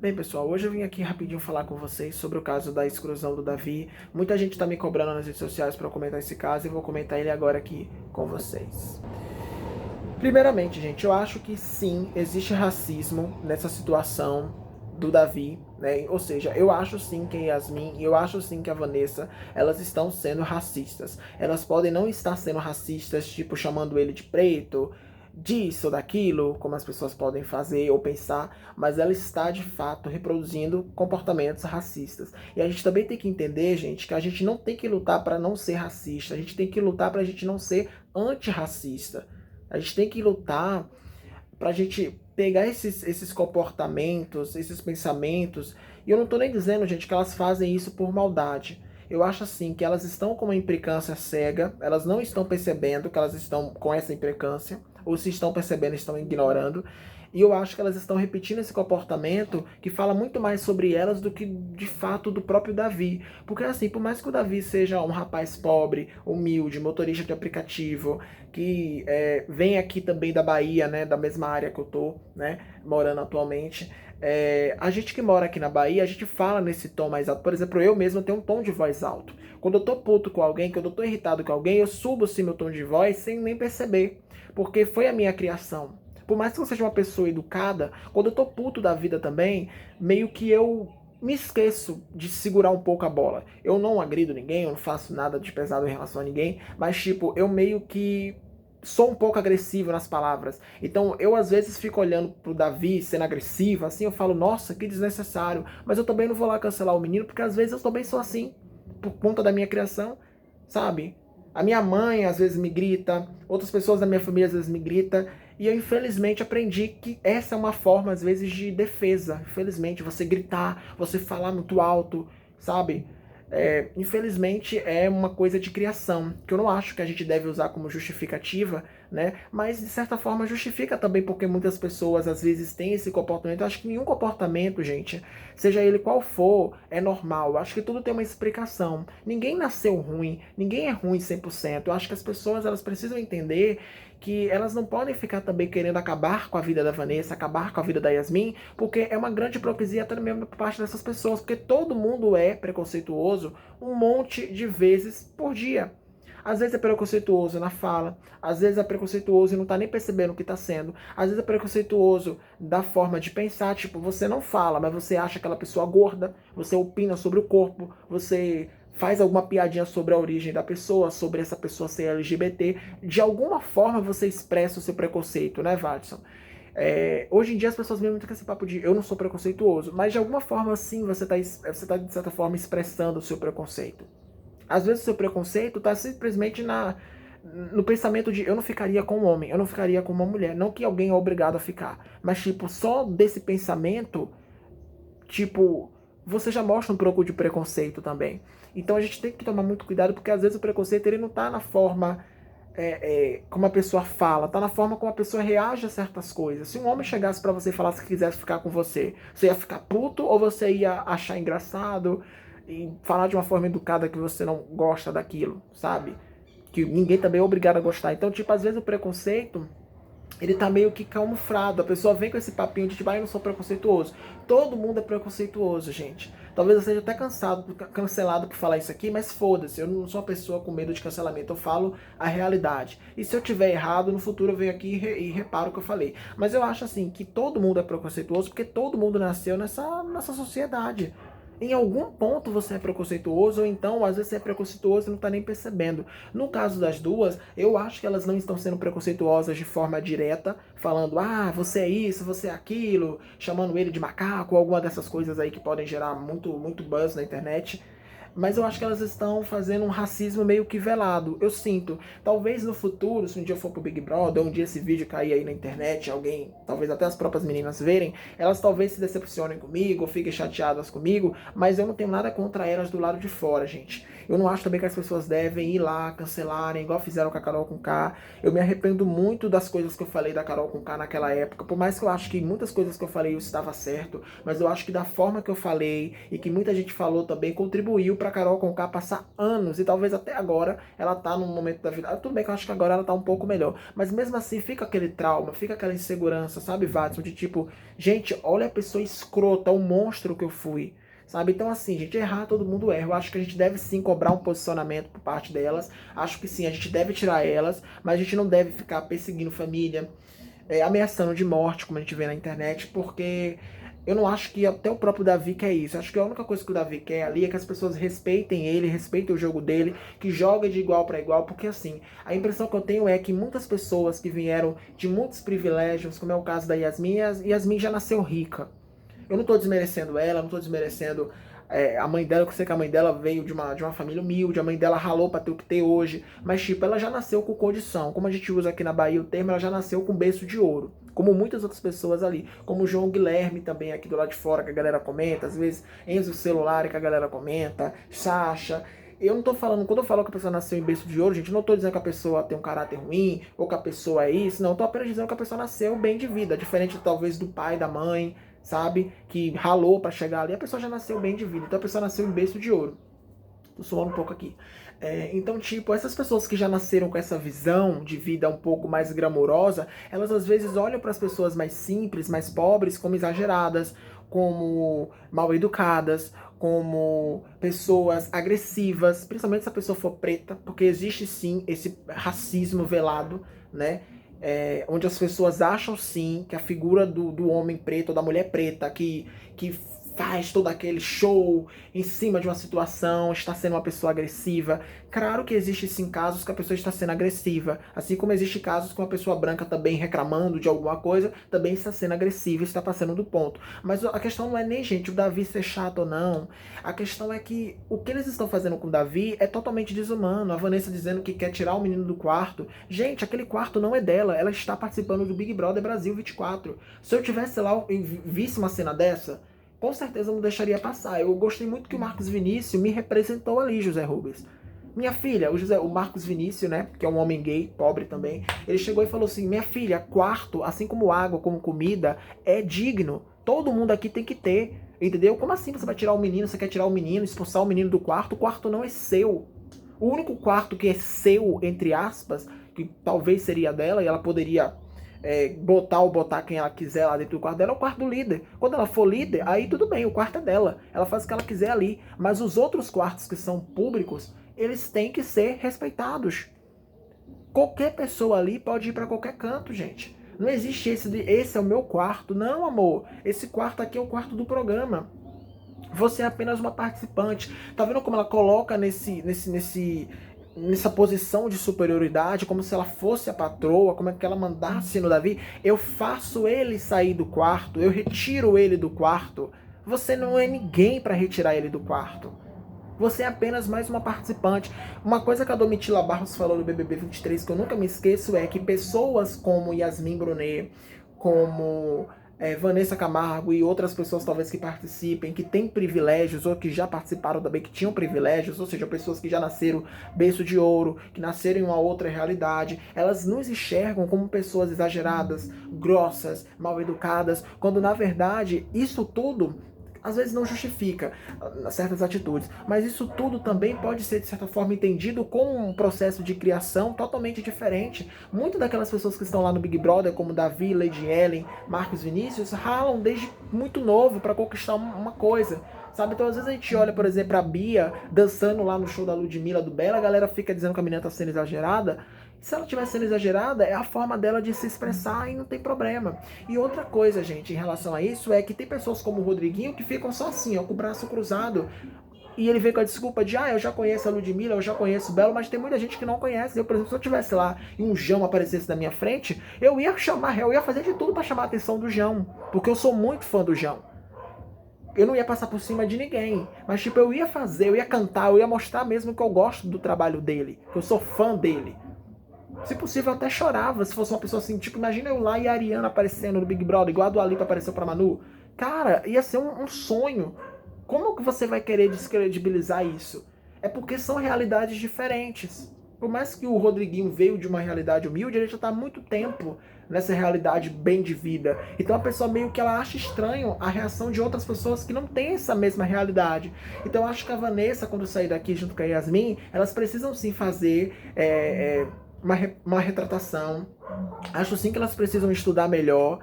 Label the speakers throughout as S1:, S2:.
S1: Bem, pessoal, hoje eu vim aqui rapidinho falar com vocês sobre o caso da exclusão do Davi. Muita gente está me cobrando nas redes sociais para comentar esse caso e eu vou comentar ele agora aqui com vocês. Primeiramente, gente, eu acho que sim, existe racismo nessa situação do Davi, né? Ou seja, eu acho sim que a Yasmin e eu acho sim que a Vanessa, elas estão sendo racistas. Elas podem não estar sendo racistas, tipo, chamando ele de preto, disso, daquilo, como as pessoas podem fazer ou pensar, mas ela está de fato reproduzindo comportamentos racistas. E a gente também tem que entender, gente, que a gente não tem que lutar para não ser racista, a gente tem que lutar para a gente não ser antirracista. A gente tem que lutar pra gente pegar esses comportamentos, esses pensamentos, e eu não tô nem dizendo, gente, que elas fazem isso por maldade. Eu acho assim que elas estão com uma implicância cega, elas não estão percebendo que elas estão com essa implicância, ou se estão percebendo, estão ignorando. E eu acho que elas estão repetindo esse comportamento que fala muito mais sobre elas do que de fato do próprio Davi. Porque assim, por mais que o Davi seja um rapaz pobre, humilde, motorista de aplicativo, que vem aqui também da Bahia, né, da mesma área que eu tô, né, morando atualmente, a gente que mora aqui na Bahia, a gente fala nesse tom mais alto. Por exemplo, eu mesmo tenho um tom de voz alto. Quando eu tô puto com alguém, quando eu tô irritado com alguém, eu subo assim meu tom de voz sem nem perceber. Porque foi a minha criação. Por mais que eu seja uma pessoa educada, quando eu tô puto da vida também, meio que eu me esqueço de segurar um pouco a bola. Eu não agrido ninguém, eu não faço nada de pesado em relação a ninguém, mas tipo, eu meio que sou um pouco agressivo nas palavras. Então eu às vezes fico olhando pro Davi sendo agressivo, assim, eu falo, nossa, que desnecessário. Mas eu também não vou lá cancelar o menino, porque às vezes eu também sou assim, por conta da minha criação, sabe? A minha mãe às vezes me grita, outras pessoas da minha família às vezes me gritam, e eu infelizmente aprendi que essa é uma forma às vezes de defesa. Infelizmente, você gritar, você falar muito alto, sabe? Infelizmente é uma coisa de criação, que eu não acho que a gente deve usar como justificativa, né? Mas de certa forma justifica também porque muitas pessoas às vezes têm esse comportamento. Eu acho que nenhum comportamento, gente, seja ele qual for, é normal. Eu acho que tudo tem uma explicação. Ninguém nasceu ruim, ninguém é ruim 100%. Eu acho que as pessoas elas precisam entender que elas não podem ficar também querendo acabar com a vida da Vanessa, acabar com a vida da Yasmin, porque é uma grande hipocrisia até mesmo por parte dessas pessoas, porque todo mundo é preconceituoso um monte de vezes por dia. Às vezes é preconceituoso na fala, às vezes é preconceituoso e não tá nem percebendo o que tá sendo, às vezes é preconceituoso da forma de pensar, tipo, você não fala, mas você acha aquela pessoa gorda, você opina sobre o corpo, você faz alguma piadinha sobre a origem da pessoa, sobre essa pessoa ser LGBT, de alguma forma você expressa o seu preconceito, né, Watson? Hoje em dia as pessoas veem muito com esse papo de eu não sou preconceituoso, mas de alguma forma sim você tá de certa forma expressando o seu preconceito. Às vezes o seu preconceito está simplesmente no pensamento de eu não ficaria com um homem, eu não ficaria com uma mulher. Não que alguém é obrigado a ficar, mas tipo, só desse pensamento, tipo, você já mostra um pouco de preconceito também. Então a gente tem que tomar muito cuidado, porque às vezes o preconceito ele não tá na forma como a pessoa fala, tá na forma como a pessoa reage a certas coisas. Se um homem chegasse pra você e falasse que quisesse ficar com você, você ia ficar puto ou você ia achar engraçado e falar de uma forma educada que você não gosta daquilo, sabe? Que ninguém também é obrigado a gostar. Então, tipo, às vezes o preconceito ele tá meio que camuflado. A pessoa vem com esse papinho de tipo, ah, eu não sou preconceituoso. Todo mundo é preconceituoso, gente. Talvez eu seja até cancelado por falar isso aqui, mas foda-se, eu não sou uma pessoa com medo de cancelamento, eu falo a realidade. E se eu tiver errado, no futuro eu venho aqui e reparo o que eu falei. Mas eu acho assim, que todo mundo é preconceituoso porque todo mundo nasceu nessa sociedade. Em algum ponto você é preconceituoso, ou então às vezes você é preconceituoso e não está nem percebendo. No caso das duas, eu acho que elas não estão sendo preconceituosas de forma direta, falando, ah, você é isso, você é aquilo, chamando ele de macaco, alguma dessas coisas aí que podem gerar muito buzz na internet. Mas eu acho que elas estão fazendo um racismo meio que velado. Eu sinto. Talvez no futuro, se um dia eu for pro Big Brother, ou um dia esse vídeo cair aí na internet, alguém, talvez até as próprias meninas verem, elas talvez se decepcionem comigo, ou fiquem chateadas comigo, mas eu não tenho nada contra elas do lado de fora, gente. Eu não acho também que as pessoas devem ir lá, cancelarem, igual fizeram com a Carol Conká. Eu me arrependo muito das coisas que eu falei da Carol Conká naquela época, por mais que eu acho que muitas coisas que eu falei eu estava certo, mas eu acho que da forma que eu falei, e que muita gente falou também, contribuiu pra Carol Conká passar anos, e talvez até agora ela tá num momento da vida. Tudo bem que eu acho que agora ela tá um pouco melhor. Mas mesmo assim fica aquele trauma, fica aquela insegurança, sabe, Watson? De tipo, gente, olha a pessoa escrota, o monstro que eu fui. Sabe? Então, assim, gente, errar todo mundo erra. Eu acho que a gente deve sim cobrar um posicionamento por parte delas. Acho que sim, a gente deve tirar elas, mas a gente não deve ficar perseguindo família, ameaçando de morte, como a gente vê na internet, porque eu não acho que até o próprio Davi quer isso. Eu acho que a única coisa que o Davi quer ali é que as pessoas respeitem ele, respeitem o jogo dele, que joga de igual para igual, porque assim, a impressão que eu tenho é que muitas pessoas que vieram de muitos privilégios, como é o caso da Yasmin, a Yasmin já nasceu rica. Eu não tô desmerecendo ela, não tô desmerecendo a mãe dela, que eu sei que a mãe dela veio de uma família humilde, a mãe dela ralou pra ter o que tem hoje, mas tipo, ela já nasceu com condição. Como a gente usa aqui na Bahia o termo, ela já nasceu com berço de ouro. Como muitas outras pessoas ali. Como o João Guilherme também aqui do lado de fora, que a galera comenta, às vezes Enzo Celular, que a galera comenta, Sasha. Eu não tô falando, quando eu falo que a pessoa nasceu em berço de ouro, gente, eu não tô dizendo que a pessoa tem um caráter ruim, ou que a pessoa é isso, não, eu tô apenas dizendo que a pessoa nasceu bem de vida, diferente talvez do pai, da mãe, sabe, que ralou pra chegar ali, a pessoa já nasceu bem de vida, então a pessoa nasceu em berço de ouro. Tô suando um pouco aqui. Então, tipo, essas pessoas que já nasceram com essa visão de vida um pouco mais glamourosa, elas às vezes olham para as pessoas mais simples, mais pobres, como exageradas, como mal educadas, como pessoas agressivas, principalmente se a pessoa for preta, porque existe sim esse racismo velado, né? Onde as pessoas acham sim que a figura do homem preto ou da mulher preta que faz todo aquele show em cima de uma situação, está sendo uma pessoa agressiva. Claro que existe sim casos que a pessoa está sendo agressiva, assim como existe casos que uma pessoa branca também reclamando de alguma coisa, também está sendo agressiva, está passando do ponto. Mas a questão não é nem, gente, o Davi ser chato ou não. A questão é que o que eles estão fazendo com o Davi é totalmente desumano. A Vanessa dizendo que quer tirar o menino do quarto. Gente, aquele quarto não é dela, ela está participando do Big Brother Brasil 24. Se eu tivesse lá e visse uma cena dessa, com certeza não deixaria passar. Eu gostei muito que o Marcos Vinícius me representou ali, José Rubens. Minha filha, o Marcos Vinícius, né, que é um homem gay, pobre também, ele chegou e falou assim, minha filha, quarto, assim como água, como comida, é digno. Todo mundo aqui tem que ter, entendeu? Como assim você vai tirar o menino, você quer tirar o menino, expulsar o menino do quarto? O quarto não é seu. O único quarto que é seu, entre aspas, que talvez seria dela e ela poderia botar quem ela quiser lá dentro do quarto dela, é o quarto do líder. Quando ela for líder, aí tudo bem, o quarto é dela. Ela faz o que ela quiser ali. Mas os outros quartos que são públicos, eles têm que ser respeitados. Qualquer pessoa ali pode ir para qualquer canto, gente. Não existe esse é o meu quarto. Não, amor. Esse quarto aqui é o quarto do programa. Você é apenas uma participante. Tá vendo como ela coloca nessa posição de superioridade, como se ela fosse a patroa, como é que ela mandasse no Davi? Eu faço ele sair do quarto, eu retiro ele do quarto. Você não é ninguém para retirar ele do quarto. Você é apenas mais uma participante. Uma coisa que a Domitila Barros falou no BBB 23 que eu nunca me esqueço é que pessoas como Yasmin Brunet, como Vanessa Camargo e outras pessoas talvez que participem, que têm privilégios ou que já participaram também, que tinham privilégios, ou seja, pessoas que já nasceram berço de ouro, que nasceram em uma outra realidade, elas nos enxergam como pessoas exageradas, grossas, mal educadas, quando na verdade isso tudo às vezes não justifica certas atitudes, mas isso tudo também pode ser, de certa forma, entendido como um processo de criação totalmente diferente. Muitas daquelas pessoas que estão lá no Big Brother, como Davi, Lady Ellen, Marcos Vinícius, ralam desde muito novo para conquistar uma coisa. Sabe? Então, às vezes a gente olha, por exemplo, a Bia dançando lá no show da Ludmilla, do Bela, a galera fica dizendo que a menina tá sendo exagerada. Se ela estiver sendo exagerada, é a forma dela de se expressar e não tem problema. E outra coisa, gente, em relação a isso, é que tem pessoas como o Rodriguinho que ficam só assim, ó, com o braço cruzado. E ele vem com a desculpa de, eu já conheço a Ludmilla, eu já conheço o Belo, mas tem muita gente que não conhece. Eu, por exemplo, se eu tivesse lá e um João aparecesse na minha frente, eu ia fazer de tudo para chamar a atenção do João, porque eu sou muito fã do João. Eu não ia passar por cima de ninguém, mas tipo, eu ia fazer, eu ia cantar, eu ia mostrar mesmo que eu gosto do trabalho dele, que eu sou fã dele. Se possível, eu até chorava se fosse uma pessoa assim, tipo, imagina eu lá e a Ariana aparecendo no Big Brother, igual a Dua Lipa apareceu pra Manu. Cara, ia ser um sonho. Como que você vai querer descredibilizar isso? É porque são realidades diferentes. Por mais que o Rodriguinho veio de uma realidade humilde, ele já tá há muito tempo nessa realidade bem de vida. Então a pessoa meio que ela acha estranho a reação de outras pessoas que não têm essa mesma realidade. Então eu acho que a Vanessa, quando sair daqui junto com a Yasmin, elas precisam sim fazer uma retratação. Acho sim que elas precisam estudar melhor.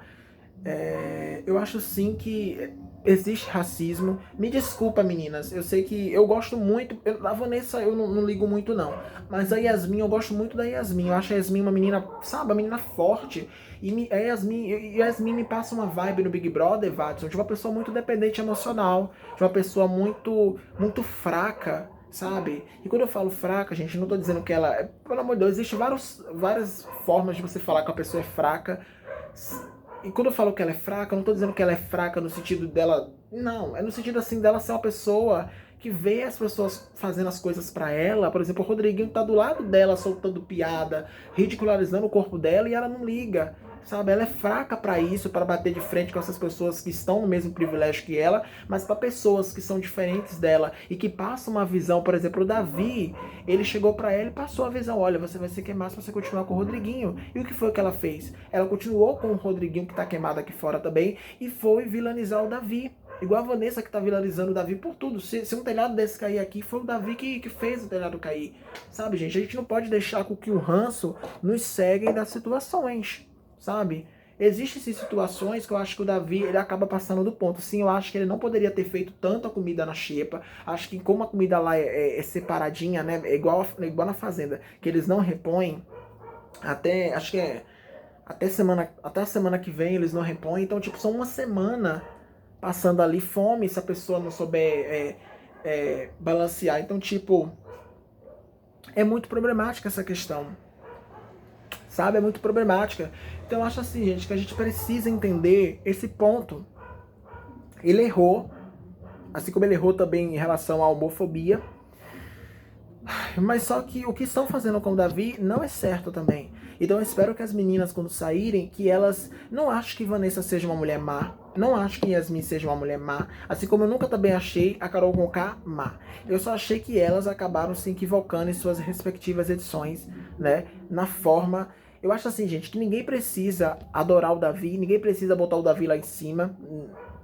S1: Eu acho sim que existe racismo. Me desculpa, meninas. Eu sei que eu gosto muito. A Vanessa eu não ligo muito, não. Mas a Yasmin, eu gosto muito da Yasmin. Eu acho a Yasmin uma menina, sabe, uma menina forte. E a Yasmin me passa uma vibe no Big Brother, Watson, de uma pessoa muito dependente emocional. De uma pessoa muito fraca, sabe? E quando eu falo fraca, gente, não tô dizendo que ela... Pelo amor de Deus, existem várias formas de você falar que a pessoa é fraca. E quando eu falo que ela é fraca, eu não tô dizendo que ela é fraca no sentido dela... Não, é no sentido assim dela ser uma pessoa que vê as pessoas fazendo as coisas pra ela. Por exemplo, o Rodriguinho tá do lado dela soltando piada, ridicularizando o corpo dela e ela não liga. Sabe, ela é fraca pra isso, pra bater de frente com essas pessoas que estão no mesmo privilégio que ela, mas pra pessoas que são diferentes dela e que passam uma visão. Por exemplo, o Davi, ele chegou pra ela e passou a visão: olha, você vai ser queimado se você continuar com o Rodriguinho. E o que foi que ela fez? Ela continuou com o Rodriguinho, que tá queimado aqui fora também, e foi vilanizar o Davi. Igual a Vanessa, que tá vilanizando o Davi por tudo. Se um telhado desse cair aqui, foi o Davi que fez o telhado cair. Sabe, gente, a gente não pode deixar com que o ranço nos segue das situações, sabe? Existem sim situações que eu acho que o Davi ele acaba passando do ponto. Sim, eu acho que ele não poderia ter feito tanta comida na xepa. Acho que como a comida lá é separadinha, né? É igual na fazenda, que eles não repõem. Acho que até a semana que vem eles não repõem. Então, tipo, são uma semana passando ali fome se a pessoa não souber balancear. Então, tipo, é muito problemática essa questão. Sabe? É muito problemática. Então eu acho assim, gente, que a gente precisa entender esse ponto. Ele errou, assim como ele errou também em relação à homofobia. Mas só que o que estão fazendo com o Davi não é certo também. Então eu espero que as meninas, quando saírem, que elas não achem que Vanessa seja uma mulher má. Não acho que Yasmin seja uma mulher má. Assim como eu nunca também achei a Carol Conká má. Eu só achei que elas acabaram se equivocando em suas respectivas edições, né? Na forma... Eu acho assim, gente, que ninguém precisa adorar o Davi, ninguém precisa botar o Davi lá em cima,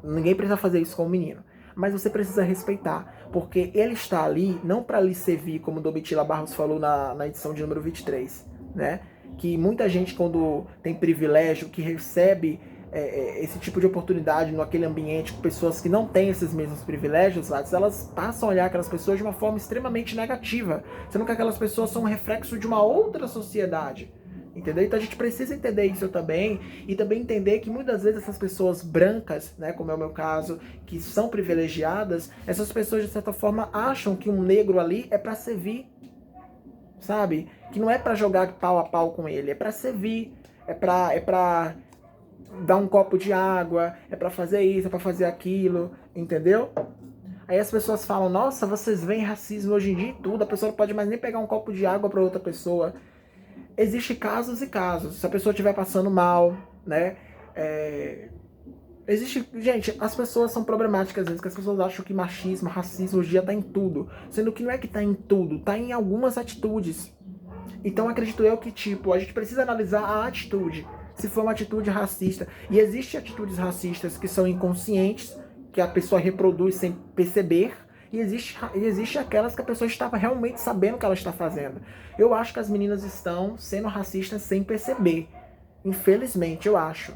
S1: ninguém precisa fazer isso com o menino. Mas você precisa respeitar, porque ele está ali não para lhe servir, como Domitila Barros falou na edição de número 23, né? Que muita gente, quando tem privilégio, que recebe esse tipo de oportunidade naquele ambiente com pessoas que não têm esses mesmos privilégios, elas passam a olhar aquelas pessoas de uma forma extremamente negativa, sendo que aquelas pessoas são um reflexo de uma outra sociedade. Entendeu? Então a gente precisa entender isso também, e também entender que muitas vezes essas pessoas brancas, né, como é o meu caso, que são privilegiadas, essas pessoas de certa forma acham que um negro ali é para servir, sabe? Que não é para jogar pau a pau com ele, é para servir, é para dar um copo de água, é para fazer isso, é para fazer aquilo, entendeu? Aí as pessoas falam: nossa, vocês veem racismo hoje em dia em tudo, a pessoa não pode mais nem pegar um copo de água para outra pessoa. Existem casos e casos. Se a pessoa estiver passando mal, né? Gente, as pessoas são problemáticas às vezes, que as pessoas acham que machismo, racismo hoje em dia tá em tudo. Sendo que não é que tá em tudo, tá em algumas atitudes. Então acredito eu que, tipo, a gente precisa analisar a atitude. Se for uma atitude racista. E existem atitudes racistas que são inconscientes, que a pessoa reproduz sem perceber. E existe aquelas que a pessoa estava realmente sabendo o que ela está fazendo. Eu acho que as meninas estão sendo racistas sem perceber. Infelizmente, eu acho.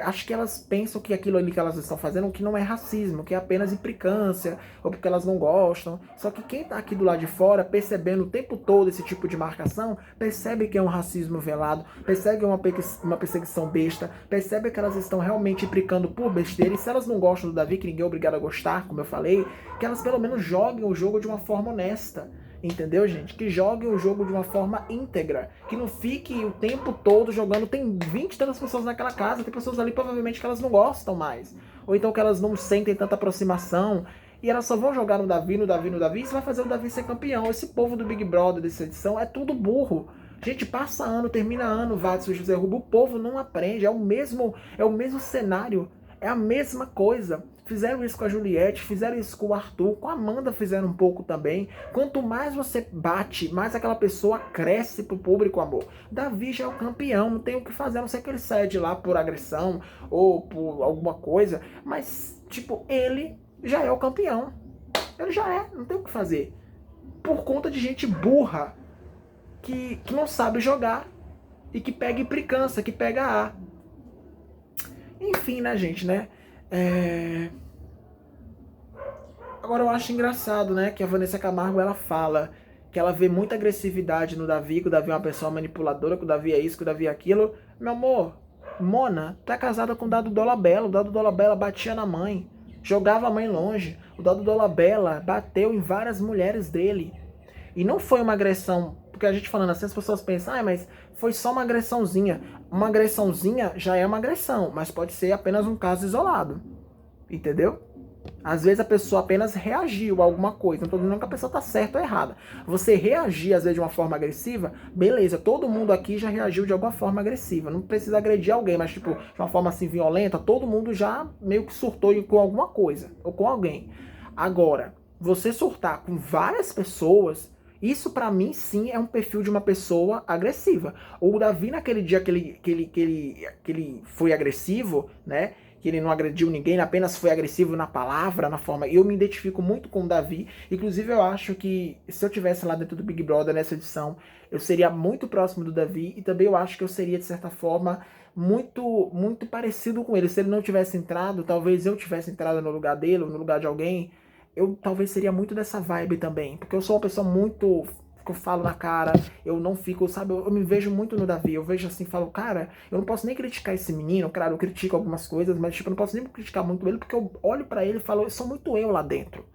S1: Acho que elas pensam que aquilo ali que elas estão fazendo que não é racismo, que é apenas implicância, ou porque elas não gostam. Só que quem está aqui do lado de fora, percebendo o tempo todo esse tipo de marcação, percebe que é um racismo velado, percebe que é uma perseguição besta, percebe que elas estão realmente implicando por besteira. E se elas não gostam do Davi, que ninguém é obrigado a gostar, como eu falei, que elas pelo menos joguem o jogo de uma forma honesta. Entendeu, gente? Que joguem o jogo de uma forma íntegra. Que não fique o tempo todo jogando. Tem 20 e tantas pessoas naquela casa. Tem pessoas ali provavelmente que elas não gostam mais. Ou então que elas não sentem tanta aproximação. E elas só vão jogar no Davi, no Davi, no Davi. Isso vai fazer o Davi ser campeão. Esse povo do Big Brother dessa edição é tudo burro. Gente, passa ano, termina ano, Watson, José Rubo. O povo não aprende. É o mesmo cenário. É a mesma coisa. Fizeram isso com a Juliette, fizeram isso com o Arthur, com a Amanda fizeram um pouco também. Quanto mais você bate, mais aquela pessoa cresce pro público, amor. Davi já é o campeão, não tem o que fazer, a não ser que ele saia de lá por agressão ou por alguma coisa. Mas, tipo, ele já é o campeão. Ele já é, não tem o que fazer. Por conta de gente burra que não sabe jogar e que pega implicância, que pega A. Enfim, né, gente, né? Agora eu acho engraçado, né, que a Vanessa Camargo, ela fala que ela vê muita agressividade no Davi, que o Davi é uma pessoa manipuladora, que o Davi é isso, que o Davi é aquilo. Meu amor, Mona, tu é casada com o Dado Dolabella. O Dado Dolabella batia na mãe, jogava a mãe longe. O Dado Dolabella bateu em várias mulheres dele. E não foi uma agressão, porque a gente falando assim, as pessoas pensam, mas foi só uma agressãozinha. Uma agressãozinha já é uma agressão, mas pode ser apenas um caso isolado. Entendeu? Às vezes a pessoa apenas reagiu a alguma coisa. Não tô dizendo que a pessoa tá certa ou errada. Você reagir, às vezes, de uma forma agressiva, beleza, todo mundo aqui já reagiu de alguma forma agressiva. Não precisa agredir alguém, mas, tipo, de uma forma assim violenta, todo mundo já meio que surtou com alguma coisa, ou com alguém. Agora, você surtar com várias pessoas, isso pra mim sim é um perfil de uma pessoa agressiva. O Davi, naquele dia que ele foi agressivo, né? Que ele não agrediu ninguém, apenas foi agressivo na palavra, na forma. Eu me identifico muito com o Davi. Inclusive, eu acho que se eu tivesse lá dentro do Big Brother nessa edição, eu seria muito próximo do Davi. E também eu acho que eu seria, de certa forma, muito parecido com ele. Se ele não tivesse entrado, talvez eu tivesse entrado no lugar dele, ou no lugar de alguém. Eu talvez seria muito dessa vibe também. Porque eu sou uma pessoa muito que eu falo na cara, eu não fico, sabe, eu me vejo muito no Davi, eu vejo assim, falo, cara, eu não posso nem criticar esse menino, claro, eu critico algumas coisas, mas tipo, eu não posso nem criticar muito ele, porque eu olho pra ele e falo, eu sou muito eu lá dentro.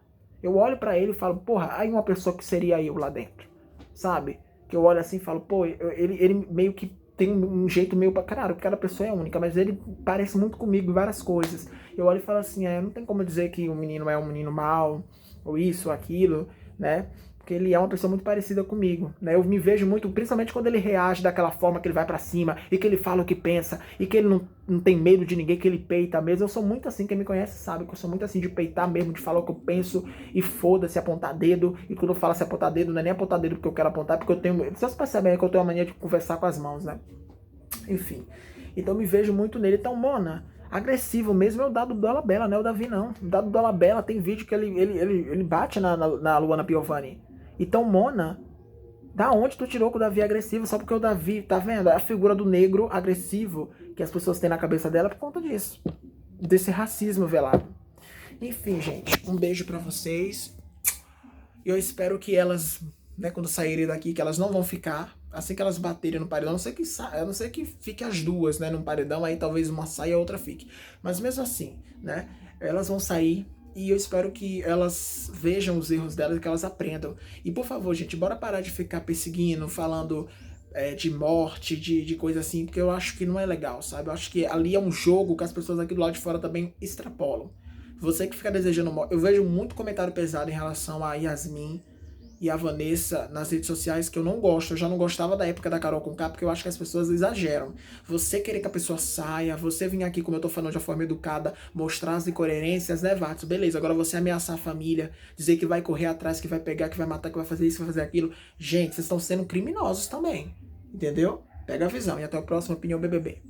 S1: Eu olho pra ele e falo, porra, aí uma pessoa que seria eu lá dentro, sabe? Que eu olho assim e falo, pô, ele meio que tem um jeito meio pra... Claro, cada pessoa é única, mas ele parece muito comigo em várias coisas. Eu olho e falo assim, não tem como dizer que o menino é um menino mau, ou isso, ou aquilo, né? Porque ele é uma pessoa muito parecida comigo, né? Eu me vejo muito, principalmente quando ele reage daquela forma que ele vai pra cima, e que ele fala o que pensa, e que ele não tem medo de ninguém, que ele peita mesmo. Eu sou muito assim, quem me conhece sabe que eu sou muito assim de peitar mesmo, de falar o que eu penso, e foda-se, apontar dedo. E quando eu falo se apontar dedo, não é nem apontar dedo porque eu quero apontar, porque eu tenho... Vocês percebem que eu tenho a mania de conversar com as mãos, né? Enfim. Então eu me vejo muito nele. Então, Mona, agressivo mesmo é o Dado Dolabella, não é o Davi, não. O Dado Dolabella tem vídeo que ele bate na Luana Piovani. Então, Mona, da onde tu tirou que o Davi é agressivo? Só porque o Davi, tá vendo? É a figura do negro agressivo que as pessoas têm na cabeça dela por conta disso. Desse racismo velado. Enfim, gente, um beijo pra vocês. Eu espero que elas, né, quando saírem daqui, que elas não vão ficar. Assim que elas baterem no paredão, a não ser que fique as duas, né, num paredão, aí talvez uma saia e a outra fique. Mas mesmo assim, né, elas vão sair. E eu espero que elas vejam os erros delas e que elas aprendam. E por favor, gente, bora parar de ficar perseguindo, falando de morte, de coisa assim, porque eu acho que não é legal, sabe? Eu acho que ali é um jogo que as pessoas aqui do lado de fora também extrapolam. Você que fica desejando morte. Eu vejo muito comentário pesado em relação a Yasmin e a Vanessa nas redes sociais que eu não gosto. Eu já não gostava da época da Carol Conká, porque eu acho que as pessoas exageram. Você querer que a pessoa saia, você vir aqui, como eu tô falando de uma forma educada, mostrar as incoerências, né, Vatos? Beleza, agora você ameaçar a família, dizer que vai correr atrás, que vai pegar, que vai matar, que vai fazer isso, que vai fazer aquilo. Gente, vocês estão sendo criminosos também. Entendeu? Pega a visão. E até o próximo Opinião BBB.